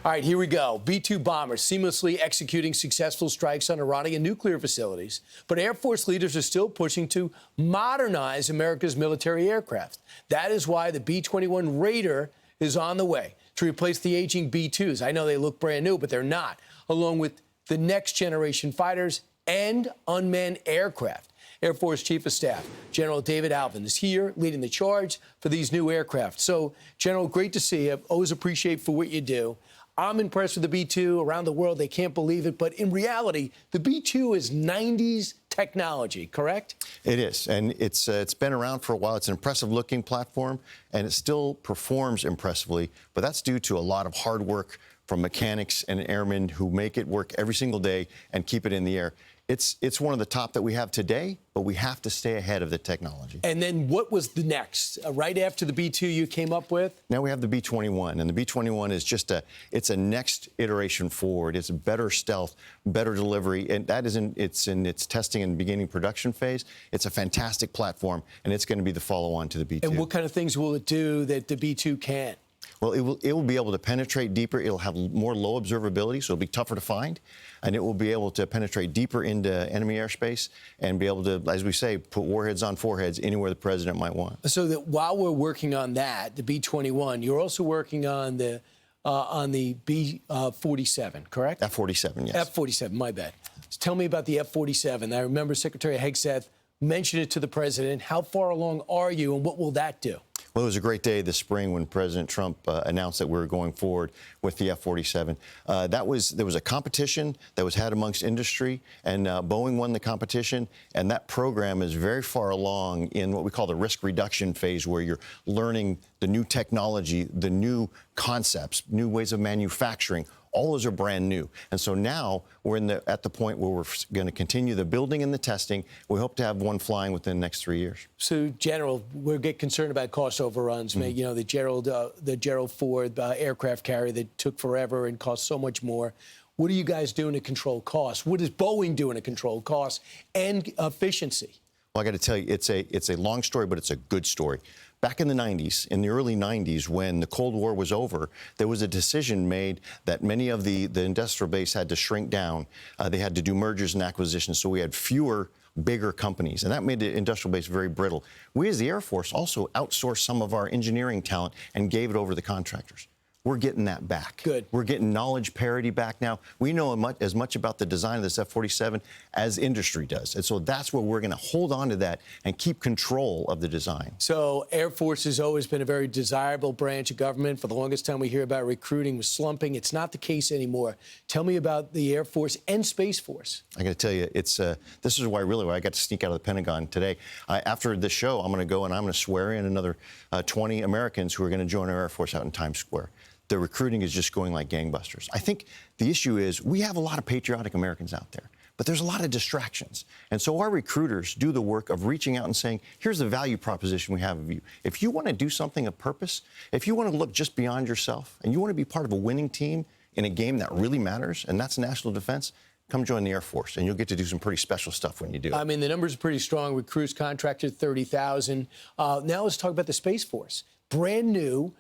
All right, here we go. B-2 bombers seamlessly executing successful strikes on Iranian nuclear facilities. But Air Force leaders are still pushing to modernize America's military aircraft. That is why the B-21 Raider is on the way to replace the aging B-2s. I know they look brand new, but they're not, along with the next generation fighters and unmanned aircraft. Air Force Chief of Staff General David Alvin is here leading the charge for these new aircraft. So, General, great to see you. Always appreciate for what you do. I'm impressed with the B-2. Around the world, they can't believe it. But in reality, the B-2 is 90s technology, correct? It is, and it's been around for a while. It's an impressive-looking platform, and it still performs impressively. But that's due to a lot of hard work from mechanics and airmen who make it work every single day and keep it in the air. It's one of the top that we have today, but we have to stay ahead of the technology. And then what was the next? Right after the B-2 you came up with? Now we have the B-21, and the B-21 is just it's a next iteration forward. It's better stealth, better delivery, and that is it's in its testing and beginning production phase. It's a fantastic platform, and it's going to be the follow-on to the B-2. And what kind of things will it do that the B-2 can't? Well, it will be able to penetrate deeper. It'll have more low observability, so it'll be tougher to find. And it will be able to penetrate deeper into enemy airspace and be able to, as we say, put warheads on foreheads anywhere the president might want. So that while we're working on that, the B-21, you're also working on the B-47, correct? F-47, yes. F-47, my bad. So tell me about the F-47. I remember Secretary Hegseth mentioned it to the president. How far along are you, and what will that do? Well, it was a great day this spring when President Trump announced that we were going forward with the F-47. There was a competition that was had amongst industry, and Boeing won the competition. And that program is very far along in what we call the risk reduction phase, where you're learning the new technology, the new concepts, new ways of manufacturing. All those are brand new. And so now we're at the point where we're going to continue the building and the testing. We hope to have one flying within the next 3 years. So, General, we get concerned about cost overruns. You know, the Gerald Ford aircraft carrier that took forever and cost so much more. What are you guys doing to control costs? What is Boeing doing to control costs and efficiency? Well, I got to tell you, it's a long story, but it's a good story. Back in the 90s, in the early 90s, when the Cold War was over, there was a decision made that many of the industrial base had to shrink down. They had to do mergers and acquisitions, so we had fewer bigger companies, and that made the industrial base very brittle. We, as the Air Force, also outsourced some of our engineering talent and gave it over to the contractors. We're getting that back. Good. We're getting knowledge parity back now. We know as much about the design of this F-47 as industry does. And so that's where we're going to hold on to that and keep control of the design. So Air Force has always been a very desirable branch of government. For the longest time, we hear about recruiting was slumping. It's not the case anymore. Tell me about the Air Force and Space Force. I got to tell you, this is why I got to sneak out of the Pentagon today. After this show, I'm going to go and I'm going to swear in another 20 Americans who are going to join our Air Force out in Times Square. The recruiting is just going like gangbusters. I think the issue is we have a lot of patriotic Americans out there, but there's a lot of distractions. And so our recruiters do the work of reaching out and saying, here's the value proposition we have of you. If you want to do something of purpose, if you want to look just beyond yourself, and you want to be part of a winning team in a game that really matters, and that's national defense, come join the Air Force, and you'll get to do some pretty special stuff when you do. I mean, the numbers are pretty strong. Recruits contracted 30,000. Now let's talk about the Space Force. Brand new.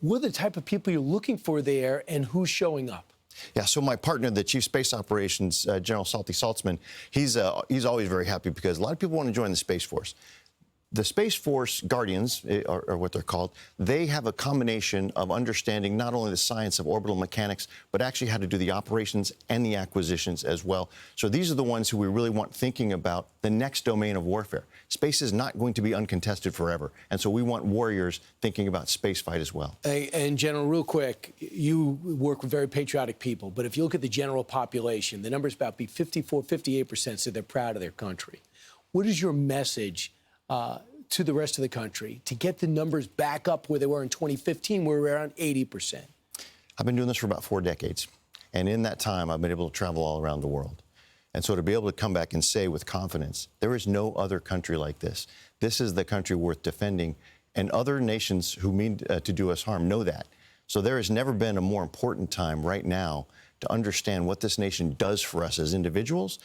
What are the type of people you're looking for there, and who's showing up? Yeah, so my partner, the Chief Space Operations, General Salty Saltzman, he's always very happy because a lot of people want to join the Space Force. The Space Force Guardians, or what they're called, they have a combination of understanding not only the science of orbital mechanics, but actually how to do the operations and the acquisitions as well. So these are the ones who we really want thinking about the next domain of warfare. Space is not going to be uncontested forever, and so we want warriors thinking about spaceflight as well. And General, real quick, you work with very patriotic people, but if you look at the general population, the numbers about 54, 58% say they're proud of their country. What is your message to the rest of the country to get the numbers back up where they were in 2015, where we were around 80%? I've been doing this for about 4 decades. And in that time, I've been able to travel all around the world. And so to be able to come back and say with confidence, there is no other country like this. This is the country worth defending. And other nations who mean to do us harm know that. So there has never been a more important time right now to understand what this nation does for us as individuals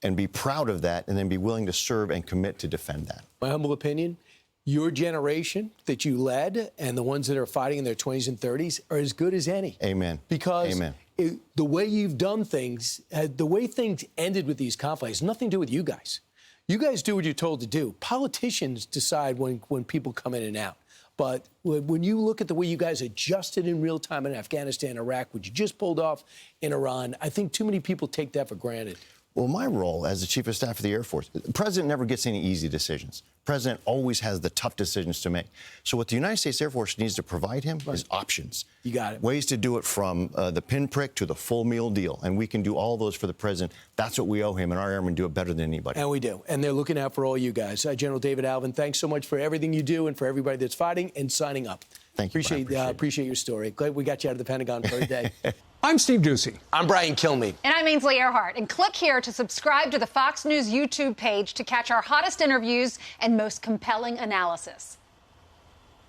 and be proud of that, and then be willing to serve and commit to defend that. My humble opinion, your generation that you led and the ones that are fighting in their 20s and 30s are as good as any. Amen. Because Amen. The way you've done things, the way things ended with these conflicts, nothing to do with you guys. You guys do what you're told to do. Politicians decide when people come in and out. But when you look at the way you guys adjusted in real time in Afghanistan, Iraq, what you just pulled off in Iran, I think too many people take that for granted. Well, my role as the Chief of Staff of the Air Force, the President never gets any easy decisions. The President always has the tough decisions to make. So what the United States Air Force needs to provide him is options. You got it. Ways to do it from the pinprick to the full meal deal. And we can do all those for the President. That's what we owe him, and our airmen do it better than anybody. And we do. And they're looking out for all you guys. General David Alvin, thanks so much for everything you do and for everybody that's fighting and signing up. Thank you, Brian. Appreciate your story. Glad we got you out of the Pentagon for a day. I'm Steve Doocy. I'm Brian Kilmeade. And I'm Ainsley Earhart. And click here to subscribe to the Fox News YouTube page to catch our hottest interviews and most compelling analysis.